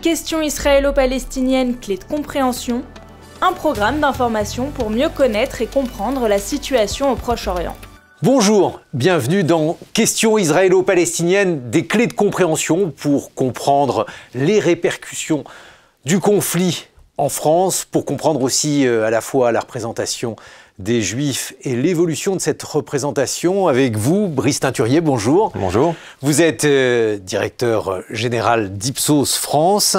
Questions israélo-palestiniennes, clés de compréhension, un programme d'information pour mieux connaître et comprendre la situation au Proche-Orient. Bonjour, bienvenue dans Questions israélo-palestiniennes, des clés de compréhension pour comprendre les répercussions du conflit en France, pour comprendre aussi à la fois la représentation des Juifs et l'évolution de cette représentation. Avec vous, Brice Teinturier, bonjour. Bonjour. Vous êtes directeur général d'Ipsos France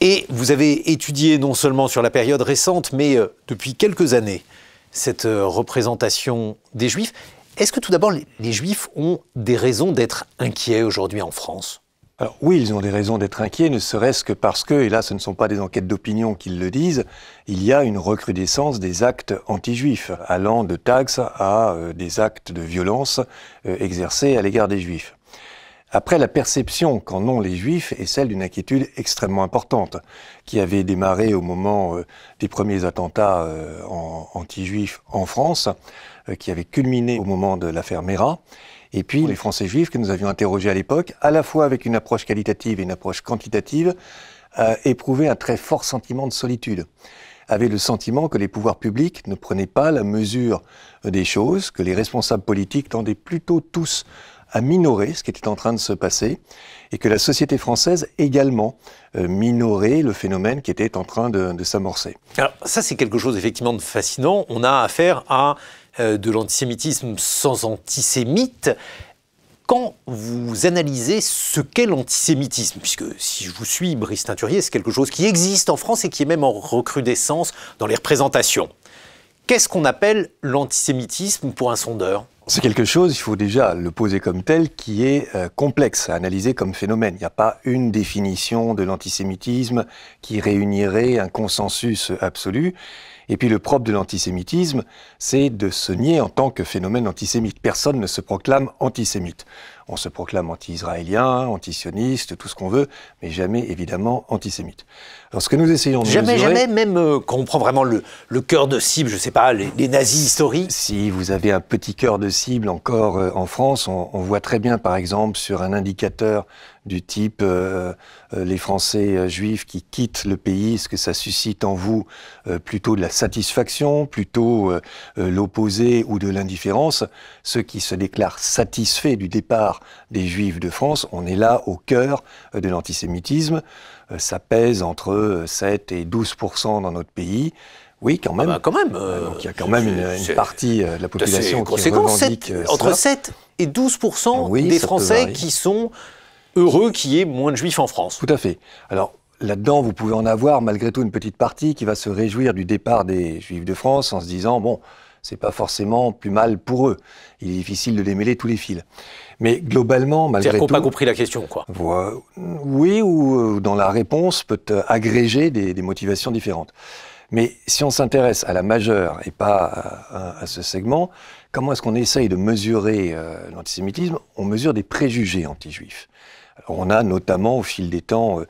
et vous avez étudié non seulement sur la période récente, mais depuis quelques années, cette représentation des Juifs. Est-ce que tout d'abord, les Juifs ont des raisons d'être inquiets aujourd'hui en France ? Alors oui, ils ont des raisons d'être inquiets, ne serait-ce que parce que, et là ce ne sont pas des enquêtes d'opinion qui le disent, il y a une recrudescence des actes anti-juifs, allant de taxes à des actes de violence exercés à l'égard des Juifs. Après, la perception qu'en ont les Juifs est celle d'une inquiétude extrêmement importante, qui avait démarré au moment des premiers attentats anti-juifs en France, qui avait culminé au moment de l'affaire Mera. Et puis les Français juifs que nous avions interrogés à l'époque, à la fois avec une approche qualitative et une approche quantitative, éprouvaient un très fort sentiment de solitude, avaient le sentiment que les pouvoirs publics ne prenaient pas la mesure des choses, que les responsables politiques tendaient plutôt tous à minorer ce qui était en train de se passer, et que la société française également minorait le phénomène qui était en train de s'amorcer. Alors ça, c'est quelque chose effectivement de fascinant. On a affaire à de l'antisémitisme sans antisémite. Quand vous analysez ce qu'est l'antisémitisme, puisque si je vous suis, Brice Teinturier, c'est quelque chose qui existe en France et qui est même en recrudescence dans les représentations. Qu'est-ce qu'on appelle l'antisémitisme pour un sondeur ? C'est quelque chose, il faut déjà le poser comme tel, qui est complexe à analyser comme phénomène. Il n'y a pas une définition de l'antisémitisme qui réunirait un consensus absolu. Et puis le propre de l'antisémitisme, c'est de se nier en tant que phénomène antisémite. Personne ne se proclame antisémite. On se proclame anti-israélien, anti-sioniste, tout ce qu'on veut, mais jamais évidemment antisémite. Alors ce que nous essayons de mesurer... Jamais, même quand on prend vraiment le cœur de cible, je ne sais pas, les nazis historiques. Si vous avez un petit cœur de cible encore en France, on voit très bien par exemple sur un indicateur du type les Français juifs qui quittent le pays, est-ce que ça suscite en vous plutôt de la satisfaction, plutôt l'opposé ou de l'indifférence. Ceux qui se déclarent satisfaits du départ des Juifs de France, on est là au cœur de l'antisémitisme. Ça pèse entre 7 et 12% dans notre pays. Oui, quand même. Quand même. Donc il y a quand même une partie de la population qui revendique entre 7 et 12% des Français qui sont heureux qu'il y ait moins de Juifs en France. Tout à fait. Alors là-dedans, vous pouvez en avoir malgré tout une petite partie qui va se réjouir du départ des Juifs de France en se disant, bon, c'est pas forcément plus mal pour eux. Il est difficile de démêler tous les fils. Mais globalement, malgré tout... C'est-à-dire qu'on n'a pas compris la question, quoi. Oui, ou dans la réponse peut agréger des motivations différentes. Mais si on s'intéresse à la majeure et pas à ce segment, comment est-ce qu'on essaye de mesurer l'antisémitisme ? On mesure des préjugés anti-juifs. Alors on a notamment, au fil des temps,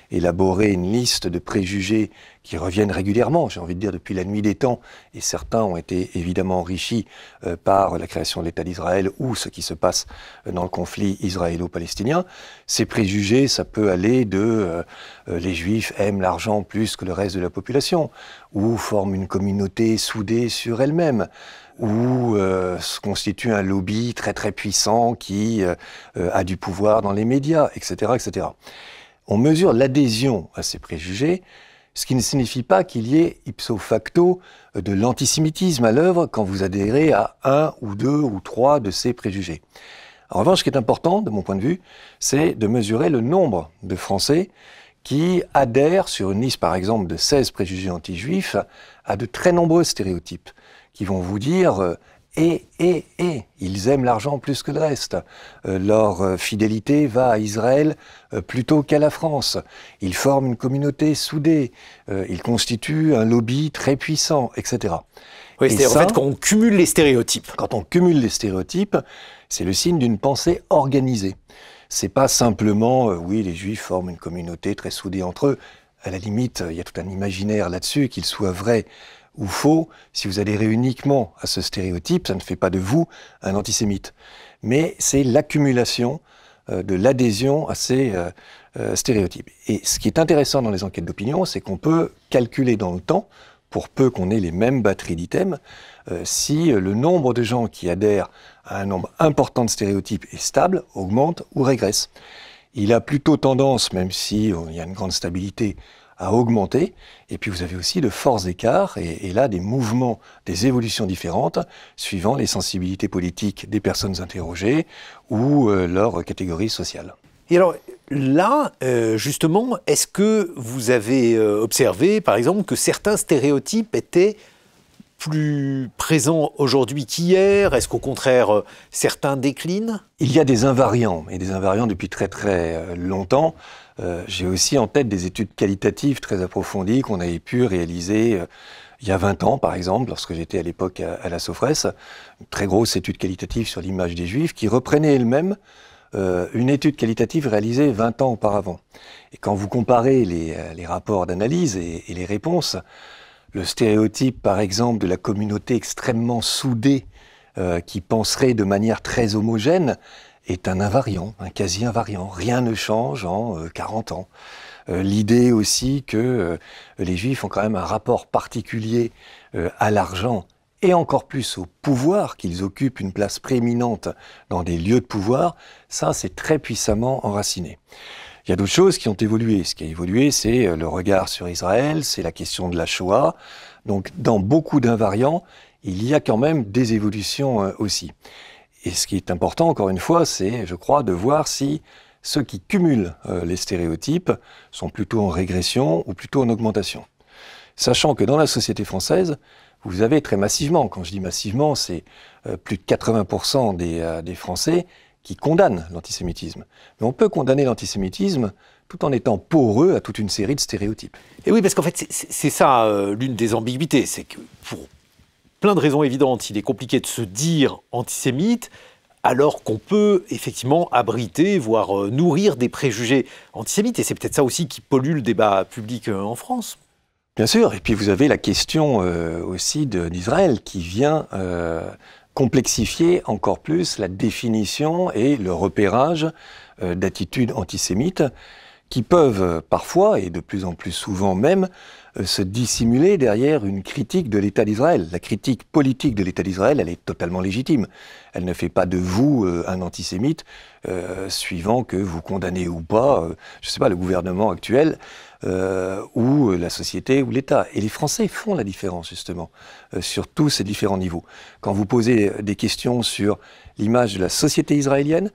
élaboré une liste de préjugés qui reviennent régulièrement, j'ai envie de dire depuis la nuit des temps, et certains ont été évidemment enrichis par la création de l'État d'Israël ou ce qui se passe dans le conflit israélo-palestinien. Ces préjugés, ça peut aller de les Juifs aiment l'argent plus que le reste de la population, ou forment une communauté soudée sur elle-même, ou se constitue un lobby très très puissant qui a du pouvoir dans les médias, etc., etc. On mesure l'adhésion à ces préjugés, ce qui ne signifie pas qu'il y ait ipso facto de l'antisémitisme à l'œuvre quand vous adhérez à un ou deux ou trois de ces préjugés. En revanche, ce qui est important, de mon point de vue, c'est de mesurer le nombre de Français qui adhèrent sur une liste, par exemple, de 16 préjugés anti-juifs à de très nombreux stéréotypes qui vont vous dire ils aiment l'argent plus que le reste. Leur fidélité va à Israël plutôt qu'à la France. Ils forment une communauté soudée. Ils constituent un lobby très puissant, etc. Oui, c'est-à-dire en fait quand on cumule les stéréotypes. Quand on cumule les stéréotypes, c'est le signe d'une pensée organisée. C'est pas simplement, oui, les Juifs forment une communauté très soudée entre eux. À la limite, il y a tout un imaginaire là-dessus, qu'il soit vrai ou faux. Si vous adhérez uniquement à ce stéréotype, ça ne fait pas de vous un antisémite. Mais c'est l'accumulation de l'adhésion à ces stéréotypes. Et ce qui est intéressant dans les enquêtes d'opinion, c'est qu'on peut calculer dans le temps, pour peu qu'on ait les mêmes batteries d'items, si le nombre de gens qui adhèrent à un nombre important de stéréotypes est stable, augmente ou régresse. Il a plutôt tendance, même si il y a une grande stabilité, à augmenter. Et puis vous avez aussi de forts écarts, et là des mouvements, des évolutions différentes, suivant les sensibilités politiques des personnes interrogées ou leur catégorie sociale. Et alors là, justement, est-ce que vous avez observé, par exemple, que certains stéréotypes étaient plus présents aujourd'hui qu'hier? Est-ce qu'au contraire, certains déclinent? Il y a des invariants, et des invariants depuis très très longtemps. J'ai aussi en tête des études qualitatives très approfondies qu'on avait pu réaliser il y a 20 ans, par exemple, lorsque j'étais à l'époque à la Sofres, une très grosse étude qualitative sur l'image des Juifs, qui reprenait elle-même une étude qualitative réalisée 20 ans auparavant. Et quand vous comparez les rapports d'analyse et les réponses, le stéréotype, par exemple, de la communauté extrêmement soudée, qui penserait de manière très homogène, est un invariant, un quasi-invariant. Rien ne change en 40 ans. L'idée aussi que les Juifs ont quand même un rapport particulier à l'argent et encore plus au pouvoir, qu'ils occupent une place prééminente dans des lieux de pouvoir, ça c'est très puissamment enraciné. Il y a d'autres choses qui ont évolué. Ce qui a évolué, c'est le regard sur Israël, c'est la question de la Shoah. Donc dans beaucoup d'invariants, il y a quand même des évolutions aussi. Et ce qui est important, encore une fois, c'est, je crois, de voir si ceux qui cumulent les stéréotypes sont plutôt en régression ou plutôt en augmentation. Sachant que dans la société française, vous avez très massivement, quand je dis massivement, c'est plus de 80% des Français qui condamnent l'antisémitisme. Mais on peut condamner l'antisémitisme tout en étant poreux à toute une série de stéréotypes. Et oui, parce qu'en fait, c'est ça l'une des ambiguïtés, c'est que pour plein de raisons évidentes, il est compliqué de se dire antisémite, alors qu'on peut effectivement abriter, voire nourrir des préjugés antisémites. Et c'est peut-être ça aussi qui pollue le débat public en France. Bien sûr, et puis vous avez la question aussi d'Israël qui vient complexifier encore plus la définition et le repérage d'attitudes antisémites qui peuvent parfois, et de plus en plus souvent même, se dissimuler derrière une critique de l'État d'Israël. La critique politique de l'État d'Israël, elle est totalement légitime. Elle ne fait pas de vous un antisémite, suivant que vous condamnez ou pas, je ne sais pas, le gouvernement actuel, ou la société ou l'État. Et les Français font la différence, justement, sur tous ces différents niveaux. Quand vous posez des questions sur l'image de la société israélienne,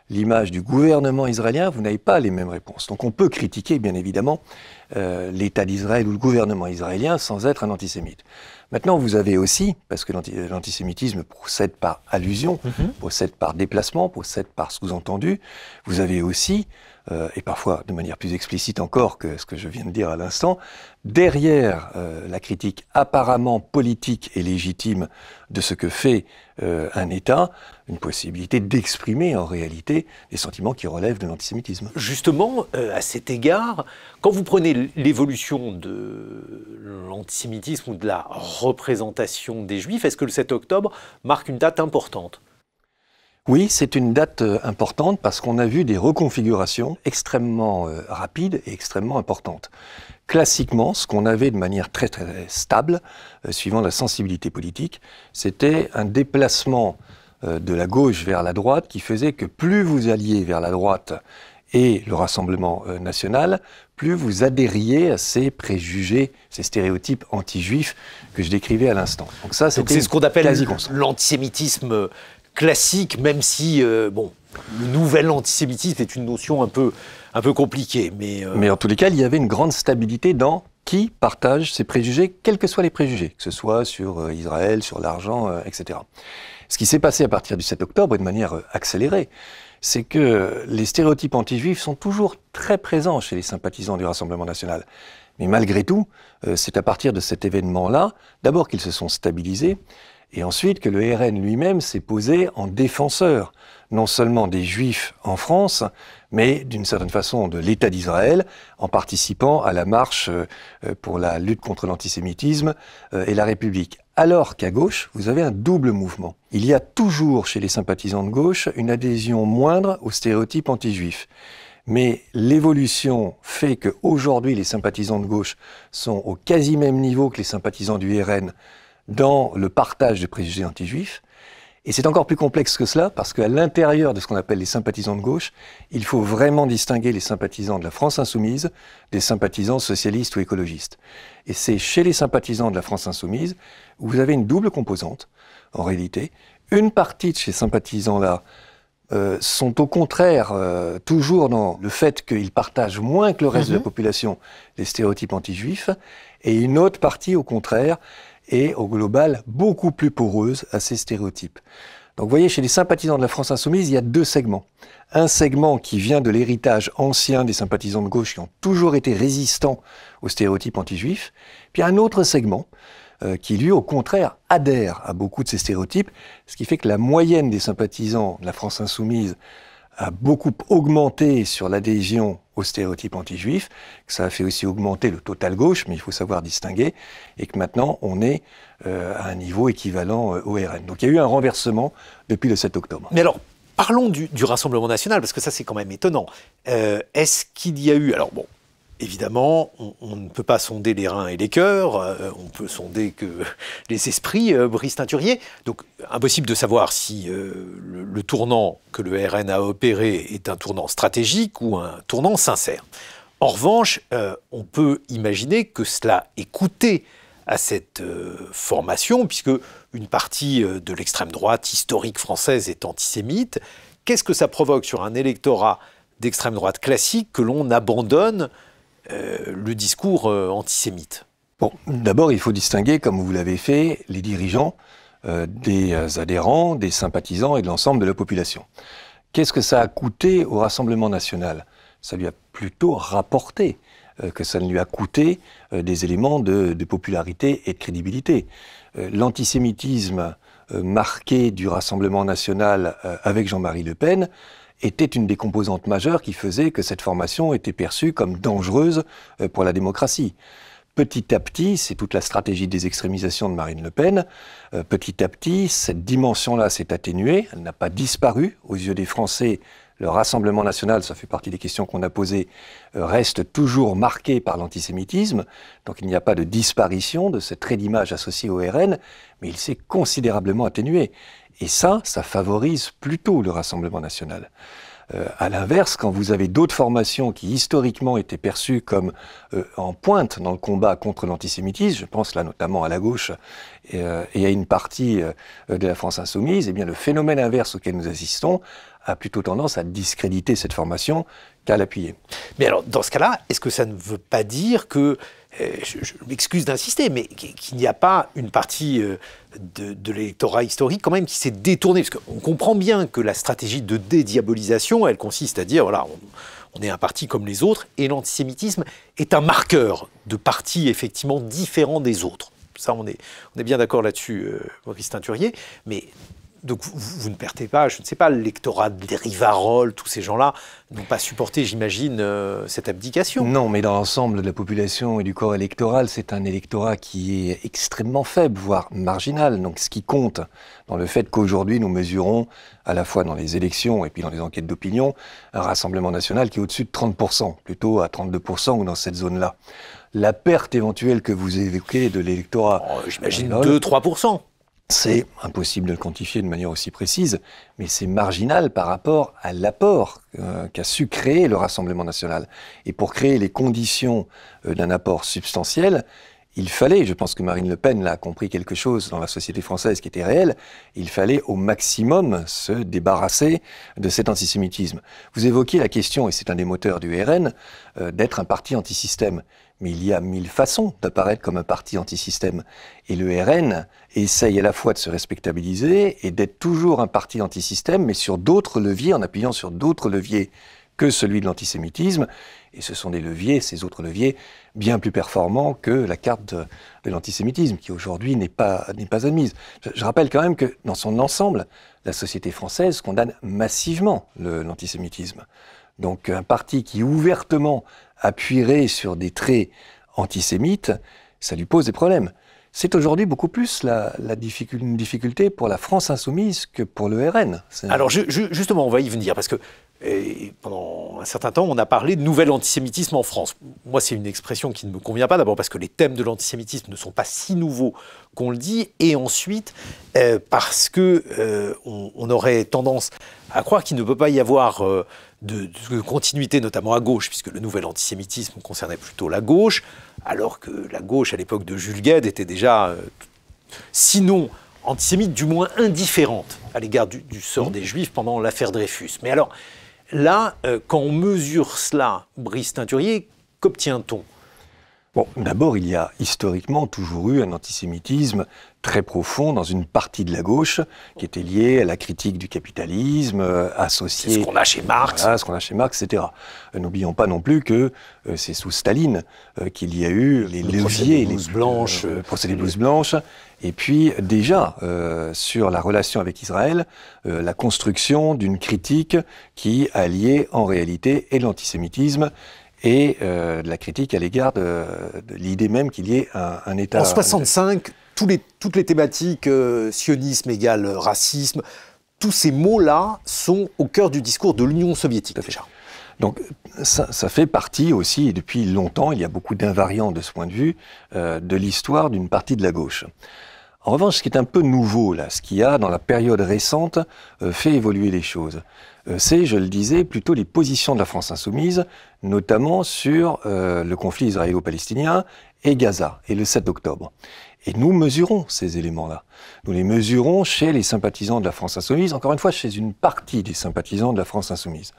l'image du gouvernement israélien, vous n'avez pas les mêmes réponses. Donc on peut critiquer, bien évidemment, l'État d'Israël ou le gouvernement israélien sans être un antisémite. Maintenant, vous avez aussi, parce que l'antisémitisme procède par allusion, procède par déplacement, procède par sous-entendu, vous avez aussi, et parfois de manière plus explicite encore que ce que je viens de dire à l'instant, derrière la critique apparemment politique et légitime de ce que fait un État, une possibilité d'exprimer en réalité des sentiments qui relèvent de l'antisémitisme. Justement, à cet égard, quand vous prenez l'évolution de l'antisémitisme ou de la représentation des Juifs, est-ce que le 7 octobre marque une date importante ? Oui, c'est une date importante parce qu'on a vu des reconfigurations extrêmement rapides et extrêmement importantes. Classiquement, ce qu'on avait de manière très très stable, suivant la sensibilité politique, c'était un déplacement de la gauche vers la droite qui faisait que plus vous alliez vers la droite et le Rassemblement national, plus vous adhériez à ces préjugés, ces stéréotypes anti-juifs que je décrivais à l'instant. Donc ça, c'est ce qu'on appelle l'antisémitisme classique, même si bon, le nouvel antisémitisme est une notion un peu compliquée. Mais en tous les cas, il y avait une grande stabilité dans qui partage ces préjugés, quels que soient les préjugés, que ce soit sur Israël, sur l'argent, etc. Ce qui s'est passé à partir du 7 octobre, et de manière accélérée, c'est que les stéréotypes anti-juifs sont toujours très présents chez les sympathisants du Rassemblement national. Mais malgré tout, c'est à partir de cet événement-là, d'abord qu'ils se sont stabilisés, et ensuite que le RN lui-même s'est posé en défenseur, non seulement des Juifs en France, mais d'une certaine façon de l'État d'Israël, en participant à la marche pour la lutte contre l'antisémitisme et la République. Alors qu'à gauche, vous avez un double mouvement. Il y a toujours chez les sympathisants de gauche une adhésion moindre aux stéréotypes anti-juifs. Mais l'évolution fait qu'aujourd'hui, les sympathisants de gauche sont au quasi même niveau que les sympathisants du RN dans le partage des préjugés anti-juifs. Et c'est encore plus complexe que cela, parce qu'à l'intérieur de ce qu'on appelle les sympathisants de gauche, il faut vraiment distinguer les sympathisants de la France insoumise des sympathisants socialistes ou écologistes. Et c'est chez les sympathisants de la France insoumise où vous avez une double composante, en réalité. Une partie de ces sympathisants-là sont au contraire toujours dans le fait qu'ils partagent moins que le reste de la population les stéréotypes anti-juifs, et une autre partie, au contraire, est au global beaucoup plus poreuse à ces stéréotypes. Donc vous voyez, chez les sympathisants de la France insoumise, il y a deux segments. Un segment qui vient de l'héritage ancien des sympathisants de gauche qui ont toujours été résistants aux stéréotypes anti-juifs, puis un autre segment qui, lui, au contraire, adhère à beaucoup de ces stéréotypes, ce qui fait que la moyenne des sympathisants de la France insoumise a beaucoup augmenté sur l'adhésion aux stéréotypes anti-juifs, que ça a fait aussi augmenter le total gauche, mais il faut savoir distinguer, et que maintenant on est à un niveau équivalent au RN. Donc il y a eu un renversement depuis le 7 octobre. Mais alors, parlons du Rassemblement national, parce que ça c'est quand même étonnant. Est-ce qu'il y a eu... Alors bon, évidemment, on ne peut pas sonder les reins et les cœurs, on peut sonder que les esprits, Brice Teinturier. Donc, impossible de savoir si le tournant que le RN a opéré est un tournant stratégique ou un tournant sincère. En revanche, on peut imaginer que cela ait coûté à cette formation, puisque une partie de l'extrême droite historique française est antisémite. Qu'est-ce que ça provoque sur un électorat d'extrême droite classique que l'on abandonne le discours antisémite? Bon, d'abord, il faut distinguer, comme vous l'avez fait, les dirigeants des adhérents, des sympathisants et de l'ensemble de la population. Qu'est-ce que ça a coûté au Rassemblement national? Ça lui a plutôt rapporté que ça ne lui a coûté des éléments de popularité et de crédibilité. L'antisémitisme marqué du Rassemblement national avec Jean-Marie Le Pen était une des composantes majeures qui faisait que cette formation était perçue comme dangereuse pour la démocratie. Petit à petit, c'est toute la stratégie des extrémisations de Marine Le Pen, petit à petit, cette dimension-là s'est atténuée, elle n'a pas disparu aux yeux des Français. Le Rassemblement national, ça fait partie des questions qu'on a posées, reste toujours marqué par l'antisémitisme. Donc il n'y a pas de disparition de ce trait d'image associé au RN, mais il s'est considérablement atténué. Et ça favorise plutôt le Rassemblement national. À l'inverse, quand vous avez d'autres formations qui historiquement étaient perçues comme en pointe dans le combat contre l'antisémitisme, je pense là notamment à la gauche et à une partie de la France insoumise, eh bien le phénomène inverse auquel nous assistons a plutôt tendance à discréditer cette formation qu'à l'appuyer. Mais alors, dans ce cas-là, est-ce que ça ne veut pas dire que, je m'excuse d'insister, mais qu'il n'y a pas une partie de l'électorat historique quand même qui s'est détournée? Parce qu'on comprend bien que la stratégie de dédiabolisation, elle consiste à dire, voilà, on est un parti comme les autres, et l'antisémitisme est un marqueur de partis effectivement différents des autres. Ça, on est bien d'accord là-dessus, Brice Teinturier, mais... Donc vous ne perdez pas, je ne sais pas, l'électorat des Rivarol, tous ces gens-là n'ont pas supporté, j'imagine, cette abdication. Non, mais dans l'ensemble de la population et du corps électoral, c'est un électorat qui est extrêmement faible, voire marginal. Donc ce qui compte dans le fait qu'aujourd'hui nous mesurons, à la fois dans les élections et puis dans les enquêtes d'opinion, un Rassemblement national qui est au-dessus de 30%, plutôt à 32% ou dans cette zone-là. La perte éventuelle que vous évoquez de l'électorat... j'imagine 2-3%. C'est impossible de le quantifier de manière aussi précise, mais c'est marginal par rapport à l'apport qu'a su créer le Rassemblement national. Et pour créer les conditions d'un apport substantiel, il fallait, je pense que Marine Le Pen a compris quelque chose dans la société française qui était réel, il fallait au maximum se débarrasser de cet antisémitisme. Vous évoquiez la question, et c'est un des moteurs du RN, d'être un parti antisystème. Mais il y a 1000 façons d'apparaître comme un parti antisystème. Et le RN essaye à la fois de se respectabiliser et d'être toujours un parti antisystème, mais sur d'autres leviers, en appuyant sur d'autres leviers que celui de l'antisémitisme. Et ce sont des leviers, ces autres leviers, bien plus performants que la carte de l'antisémitisme, qui aujourd'hui n'est pas admise. Je rappelle quand même que, dans son ensemble, la société française condamne massivement l'antisémitisme. Donc un parti qui ouvertement appuierait sur des traits antisémites, ça lui pose des problèmes. C'est aujourd'hui beaucoup plus une difficulté pour la France insoumise que pour le RN. Alors justement, on va y venir, parce que Et pendant un certain temps, on a parlé de nouvel antisémitisme en France. Moi, c'est une expression qui ne me convient pas, d'abord parce que les thèmes de l'antisémitisme ne sont pas si nouveaux qu'on le dit, et ensuite parce qu'on aurait tendance à croire qu'il ne peut pas y avoir de continuité, notamment à gauche, puisque le nouvel antisémitisme concernait plutôt la gauche, alors que la gauche, à l'époque de Jules Guesde, était déjà, sinon antisémite, du moins indifférente à l'égard du sort des Juifs pendant l'affaire Dreyfus. Mais alors, là, quand on mesure cela, Brice Teinturier, qu'obtient-on ? Bon, d'abord, il y a historiquement toujours eu un antisémitisme très profond dans une partie de la gauche qui était liée à la critique du capitalisme, associée... C'est ce qu'on a chez Marx. Voilà, ce qu'on a chez Marx, etc. N'oublions pas non plus que c'est sous Staline qu'il y a eu les leviers, le procédé blouse blanche, et puis déjà, sur la relation avec Israël, la construction d'une critique qui alliait en réalité et l'antisémitisme et de la critique à l'égard de l'idée même qu'il y ait un État... En 1965, toutes les thématiques, sionisme égale racisme, tous ces mots-là sont au cœur du discours de l'Union soviétique, déjà. Donc ça fait partie aussi, et depuis longtemps, il y a beaucoup d'invariants de ce point de vue, de l'histoire d'une partie de la gauche. En revanche, ce qui est un peu nouveau, là, ce qui a, dans la période récente, fait évoluer les choses, c'est, je le disais, plutôt les positions de la France insoumise, notamment sur le conflit israélo-palestinien et Gaza, et le 7 octobre. Et nous mesurons ces éléments-là. Nous les mesurons chez les sympathisants de la France insoumise, encore une fois, chez une partie des sympathisants de la France insoumise.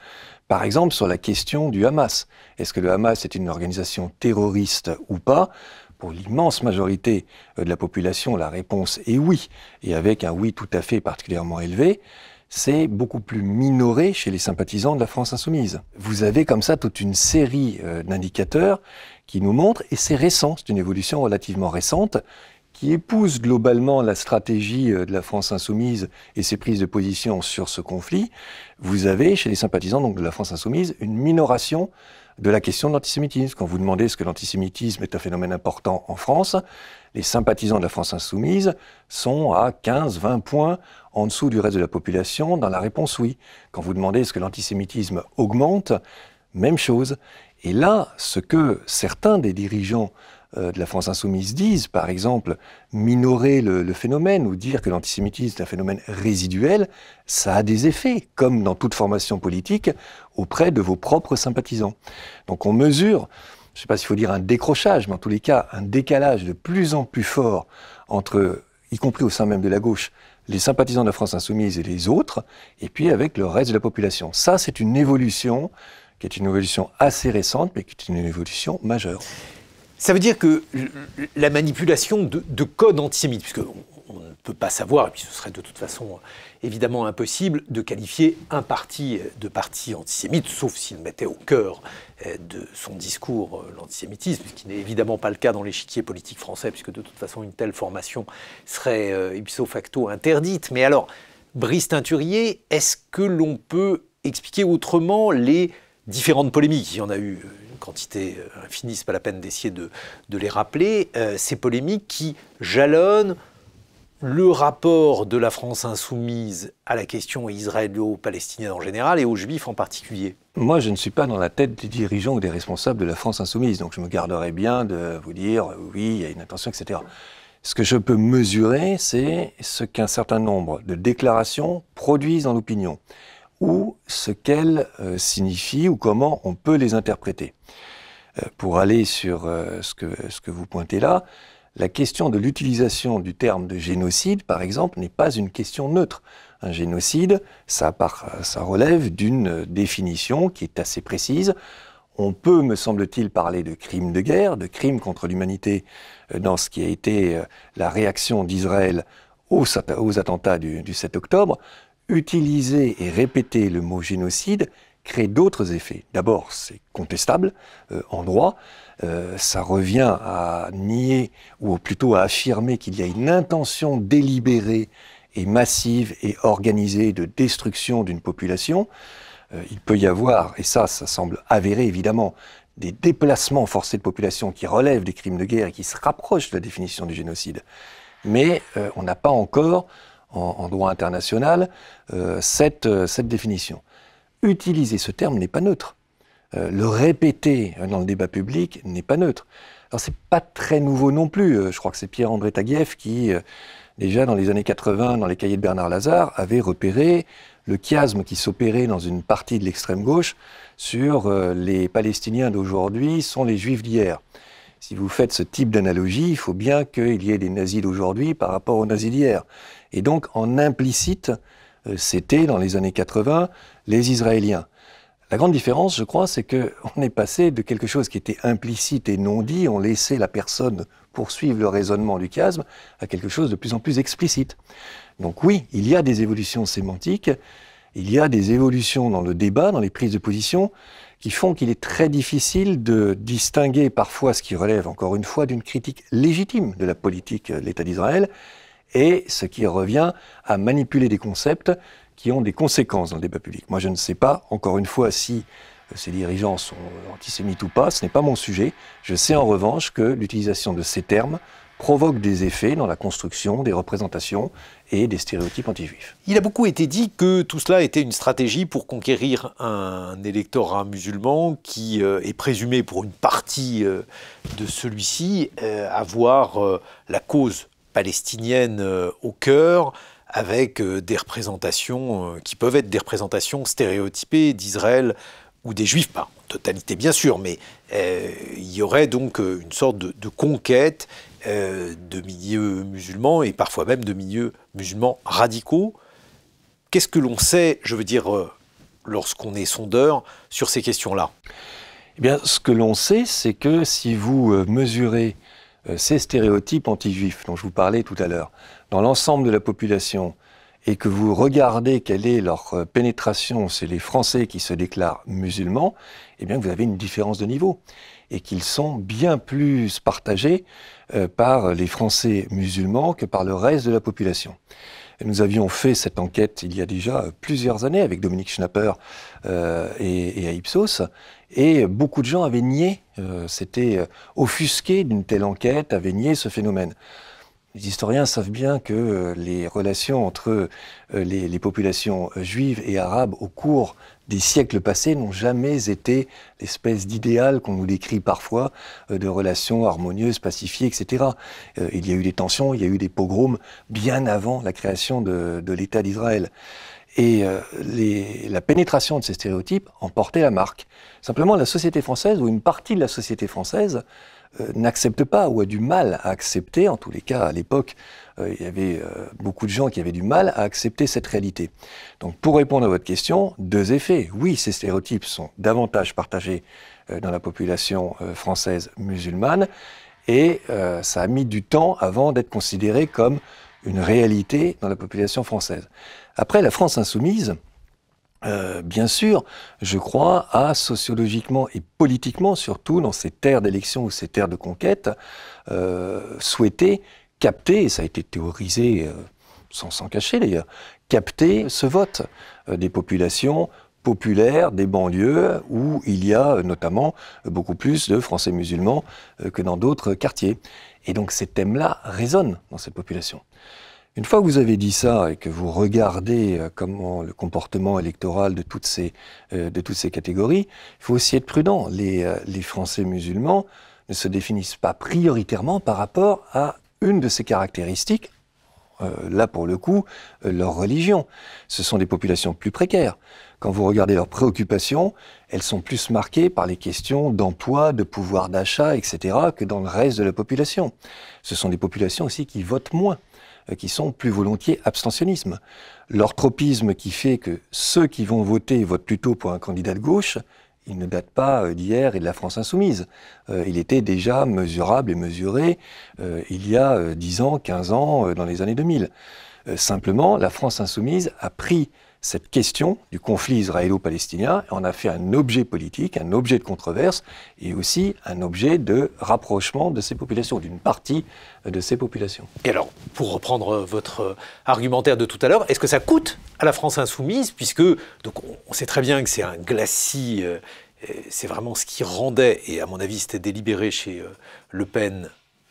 Par exemple, sur la question du Hamas. Est-ce que le Hamas est une organisation terroriste ou pas ? Pour l'immense majorité de la population, la réponse est oui, et avec un oui tout à fait particulièrement élevé. C'est beaucoup plus minoré chez les sympathisants de la France insoumise. Vous avez comme ça toute une série d'indicateurs qui nous montrent, et c'est récent, c'est une évolution relativement récente, qui épouse globalement la stratégie de la France insoumise et ses prises de position sur ce conflit. Vous avez, chez les sympathisants donc, de la France insoumise, une minoration de la question de l'antisémitisme. Quand vous demandez est-ce que l'antisémitisme est un phénomène important en France, les sympathisants de la France insoumise sont à 15-20 points en dessous du reste de la population dans la réponse oui. Quand vous demandez est-ce que l'antisémitisme augmente, même chose. Et là, ce que certains des dirigeants de la France insoumise disent, par exemple, minorer le phénomène ou dire que l'antisémitisme est un phénomène résiduel, ça a des effets, comme dans toute formation politique, auprès de vos propres sympathisants. Donc on mesure, je ne sais pas s'il faut dire un décrochage, mais en tous les cas, un décalage de plus en plus fort entre, y compris au sein même de la gauche, les sympathisants de la France insoumise et les autres, et puis avec le reste de la population. Ça, c'est une évolution qui est une évolution assez récente, mais qui est une évolution majeure. Ça veut dire que la manipulation de codes antisémites, puisqu'on ne peut pas savoir, et puis ce serait de toute façon évidemment impossible, de qualifier un parti de parti antisémite, sauf s'il mettait au cœur de son discours l'antisémitisme, ce qui n'est évidemment pas le cas dans l'échiquier politique français, puisque de toute façon une telle formation serait ipso facto interdite. Mais alors, Brice Teinturier, est-ce que l'on peut expliquer autrement les différentes polémiques? Il y en a eu une quantité infinie, c'est pas la peine d'essayer de les rappeler. Ces polémiques qui jalonnent le rapport de la France insoumise à la question israélo-palestinienne en général et aux Juifs en particulier. Moi, je ne suis pas dans la tête des dirigeants ou des responsables de la France insoumise, donc je me garderai bien de vous dire oui, il y a une intention, etc. Ce que je peux mesurer, c'est ce qu'un certain nombre de déclarations produisent dans l'opinion, ou ce qu'elles signifient ou comment on peut les interpréter. Pour aller sur ce que vous pointez là, la question de l'utilisation du terme de génocide, par exemple, n'est pas une question neutre. Un génocide, ça relève d'une définition qui est assez précise. On peut, me semble-t-il, parler de crimes de guerre, de crimes contre l'humanité dans ce qui a été la réaction d'Israël aux attentats du 7 octobre. Utiliser et répéter le mot génocide crée d'autres effets. D'abord, c'est contestable en droit. Ça revient à nier, ou plutôt à affirmer qu'il y a une intention délibérée et massive et organisée de destruction d'une population. Il peut y avoir, et ça semble avéré évidemment, des déplacements forcés de population qui relèvent des crimes de guerre et qui se rapprochent de la définition du génocide. Mais on n'a pas encore, en droit international, cette définition. utiliser ce terme n'est pas neutre. Le répéter dans le débat public n'est pas neutre. Alors c'est pas très nouveau non plus. Je crois que c'est Pierre-André Taguieff qui, déjà dans les années 80, dans les cahiers de Bernard Lazare, avait repéré le chiasme qui s'opérait dans une partie de l'extrême gauche sur les Palestiniens d'aujourd'hui sont les Juifs d'hier. Si vous faites ce type d'analogie, il faut bien qu'il y ait des nazis d'aujourd'hui par rapport aux nazis d'hier. Et donc en implicite, c'était dans les années 80 les Israéliens. La grande différence, je crois, c'est qu'on est passé de quelque chose qui était implicite et non dit, on laissait la personne poursuivre le raisonnement du chiasme, à quelque chose de plus en plus explicite. Donc oui, il y a des évolutions sémantiques, il y a des évolutions dans le débat, dans les prises de position, qui font qu'il est très difficile de distinguer parfois ce qui relève, encore une fois, d'une critique légitime de la politique de l'État d'Israël, et ce qui revient à manipuler des concepts qui ont des conséquences dans le débat public. Moi, je ne sais pas, encore une fois, si ces dirigeants sont antisémites ou pas, ce n'est pas mon sujet. Je sais en revanche que l'utilisation de ces termes provoque des effets dans la construction des représentations et des stéréotypes anti-juifs. Il a beaucoup été dit que tout cela était une stratégie pour conquérir un électorat musulman qui est présumé pour une partie de celui-ci avoir la cause palestinienne au cœur, avec des représentations qui peuvent être des représentations stéréotypées d'Israël ou des Juifs, pas en totalité bien sûr, mais il y aurait donc une sorte de conquête de milieux musulmans et parfois même de milieux musulmans radicaux. Qu'est-ce que l'on sait, je veux dire, lorsqu'on est sondeur, sur ces questions-là? Eh bien, ce que l'on sait, c'est que si vous mesurez ces stéréotypes anti-juifs dont je vous parlais tout à l'heure, dans l'ensemble de la population, et que vous regardez quelle est leur pénétration chez les Français qui se déclarent musulmans, eh bien vous avez une différence de niveau, et qu'ils sont bien plus partagés par les Français musulmans que par le reste de la population. Nous avions fait cette enquête il y a déjà plusieurs années avec Dominique Schnapper et à Ipsos, et beaucoup de gens avaient nié, s'étaient offusqués d'une telle enquête, avaient nié ce phénomène. Les historiens savent bien que les relations entre les populations juives et arabes au cours des siècles passés n'ont jamais été l'espèce d'idéal qu'on nous décrit parfois, de relations harmonieuses, pacifiées, etc. Il y a eu des tensions, il y a eu des pogroms bien avant la création de l'État d'Israël. Et la pénétration de ces stéréotypes en portait la marque. Simplement, la société française, ou une partie de la société française, n'accepte pas ou a du mal à accepter, en tous les cas à l'époque, il y avait beaucoup de gens qui avaient du mal à accepter cette réalité. Donc pour répondre à votre question, deux effets. Oui, ces stéréotypes sont davantage partagés dans la population française musulmane, et ça a mis du temps avant d'être considéré comme une réalité dans la population française. Après, la France insoumise, bien sûr, je crois, a sociologiquement et politiquement, surtout dans ces terres d'élection ou ces terres de conquête, souhaité capter, et ça a été théorisé sans cacher d'ailleurs, capter ce vote des populations populaires, des banlieues, où il y a notamment beaucoup plus de Français musulmans que dans d'autres quartiers. Et donc ces thèmes-là résonnent dans cette population. Une fois que vous avez dit ça et que vous regardez comment le comportement électoral de toutes ces catégories, il faut aussi être prudent. Les Français musulmans ne se définissent pas prioritairement par rapport à une de ces caractéristiques, là pour le coup, leur religion. Ce sont des populations plus précaires. Quand vous regardez leurs préoccupations, elles sont plus marquées par les questions d'emploi, de pouvoir d'achat, etc., que dans le reste de la population. Ce sont des populations aussi qui votent moins, qui sont plus volontiers abstentionnisme. Leur tropisme qui fait que ceux qui vont voter votent plutôt pour un candidat de gauche, il ne date pas d'hier et de la France insoumise. Il était déjà mesurable et mesuré il y a 10 ans, 15 ans, dans les années 2000. Simplement, la France insoumise a pris cette question du conflit israélo-palestinien et en a fait un objet politique, un objet de controverse et aussi un objet de rapprochement de ces populations, d'une partie de ces populations. Et alors, pour reprendre votre argumentaire de tout à l'heure, est-ce que ça coûte à la France insoumise, puisque donc on sait très bien que c'est un glacis, c'est vraiment ce qui rendait, et à mon avis c'était délibéré chez Le Pen,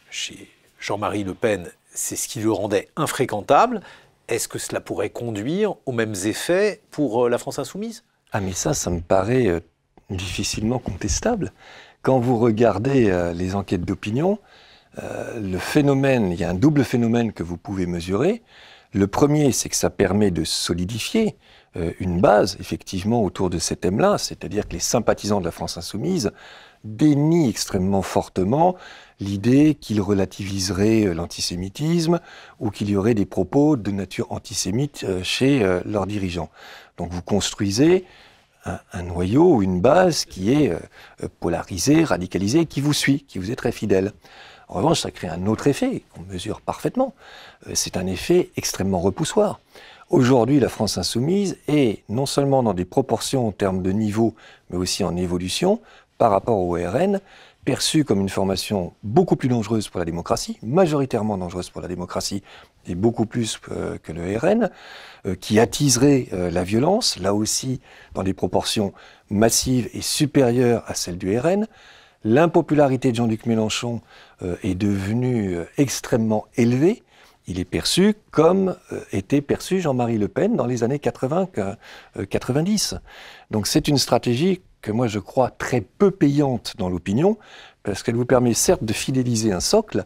chez Jean-Marie Le Pen, c'est ce qui le rendait infréquentable. Est-ce que cela pourrait conduire aux mêmes effets pour la France insoumise ? Ah mais ça me paraît difficilement contestable. Quand vous regardez les enquêtes d'opinion, le phénomène, il y a un double phénomène que vous pouvez mesurer. Le premier, c'est que ça permet de solidifier une base, effectivement, autour de ces thèmes-là, c'est-à-dire que les sympathisants de la France insoumise dénient extrêmement fortement l'idée qu'ils relativiseraient l'antisémitisme ou qu'il y aurait des propos de nature antisémite chez leurs dirigeants. Donc vous construisez un noyau ou une base qui est polarisée, radicalisée, qui vous suit, qui vous est très fidèle. En revanche, ça crée un autre effet qu'on mesure parfaitement. C'est un effet extrêmement repoussoir. Aujourd'hui, la France insoumise est non seulement dans des proportions en termes de niveau, mais aussi en évolution par rapport au RN, perçue comme une formation beaucoup plus dangereuse pour la démocratie, majoritairement dangereuse pour la démocratie, et beaucoup plus que le RN, qui attiserait la violence, là aussi dans des proportions massives et supérieures à celles du RN. L'impopularité de Jean-Luc Mélenchon est devenue extrêmement élevée. Il est perçu comme était perçu Jean-Marie Le Pen dans les années 80-90. Donc c'est une stratégie que moi je crois très peu payante dans l'opinion, parce qu'elle vous permet certes de fidéliser un socle,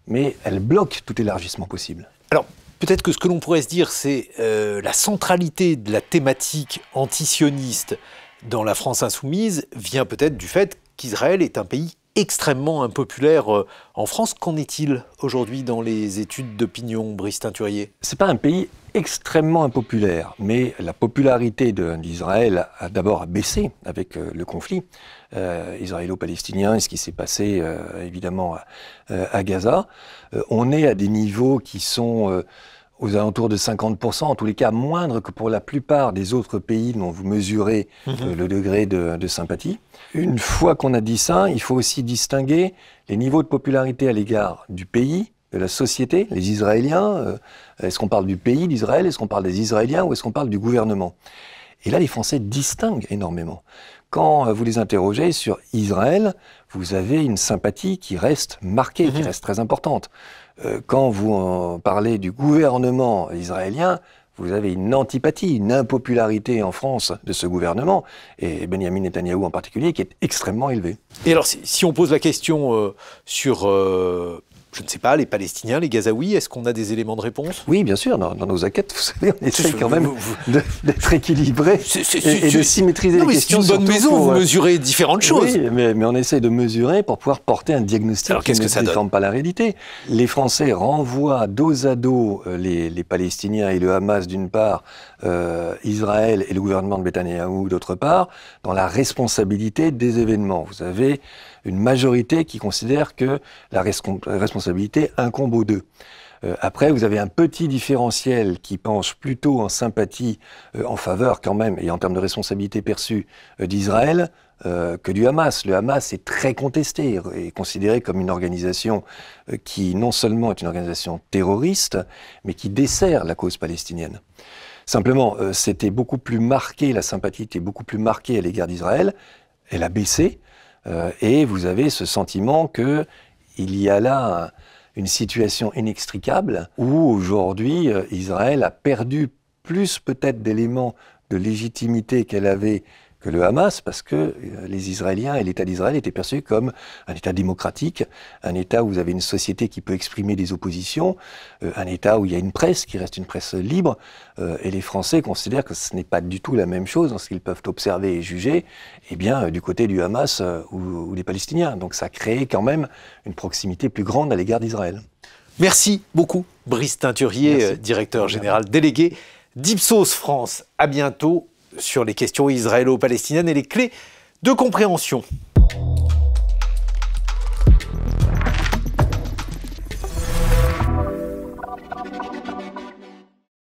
mais elle bloque tout élargissement possible. Alors, peut-être que ce que l'on pourrait se dire, c'est la centralité de la thématique antisioniste dans la France insoumise vient peut-être du fait qu'Israël est un pays extrêmement impopulaire en France. Qu'en est-il aujourd'hui dans les études d'opinion, Brice Teinturier? C'est pas un pays extrêmement impopulaire, mais la popularité d'Israël a d'abord baissé avec le conflit israélo-palestinien et ce qui s'est passé évidemment à Gaza. On est à des niveaux qui sont aux alentours de 50%, en tous les cas moindres que pour la plupart des autres pays dont vous mesurez le degré de sympathie. Une fois qu'on a dit ça, il faut aussi distinguer les niveaux de popularité à l'égard du pays, de la société, les Israéliens. Est-ce qu'on parle du pays d'Israël? Est-ce qu'on parle des Israéliens? Ou est-ce qu'on parle du gouvernement? Et là, les Français distinguent énormément. Quand vous les interrogez sur Israël, vous avez une sympathie qui reste marquée, qui reste très importante. Quand vous parlez du gouvernement israélien, vous avez une antipathie, une impopularité en France de ce gouvernement, et Benyamin Netanyahou en particulier, qui est extrêmement élevée. Et alors, si on pose la question sur, je ne sais pas, les Palestiniens, les Gazaouis, est-ce qu'on a des éléments de réponse? Oui, bien sûr. Dans nos enquêtes, vous savez, on essaie quand même d'être équilibré et de symétriser les questions. C'est une bonne maison, vous mesurez différentes choses. Oui, mais on essaie de mesurer pour pouvoir porter un diagnostic. Alors, qui ne déforme pas la réalité. Les Français renvoient dos à dos les Palestiniens et le Hamas d'une part, Israël et le gouvernement de Netanyahou d'autre part, dans la responsabilité des événements. Vous avez une majorité qui considère que la responsabilité incombe aux deux. Après, vous avez un petit différentiel qui penche plutôt en sympathie, en faveur quand même, et en termes de responsabilité perçue d'Israël, que du Hamas. Le Hamas est très contesté et considéré comme une organisation qui non seulement est une organisation terroriste, mais qui dessert la cause palestinienne. Simplement, c'était beaucoup plus marqué, la sympathie était beaucoup plus marquée à l'égard d'Israël. Elle a baissé. Et vous avez ce sentiment qu'il y a là une situation inextricable où aujourd'hui Israël a perdu plus peut-être d'éléments de légitimité qu'elle avait que le Hamas, parce que les Israéliens et l'État d'Israël étaient perçus comme un État démocratique, un État où vous avez une société qui peut exprimer des oppositions, un État où il y a une presse qui reste une presse libre, et les Français considèrent que ce n'est pas du tout la même chose dans ce qu'ils peuvent observer et juger, eh bien, du côté du Hamas ou des Palestiniens. Donc ça a créé quand même une proximité plus grande à l'égard d'Israël. Merci beaucoup, Brice Teinturier, directeur général délégué d'Ipsos France. À bientôt sur les questions israélo-palestiniennes et les clés de compréhension.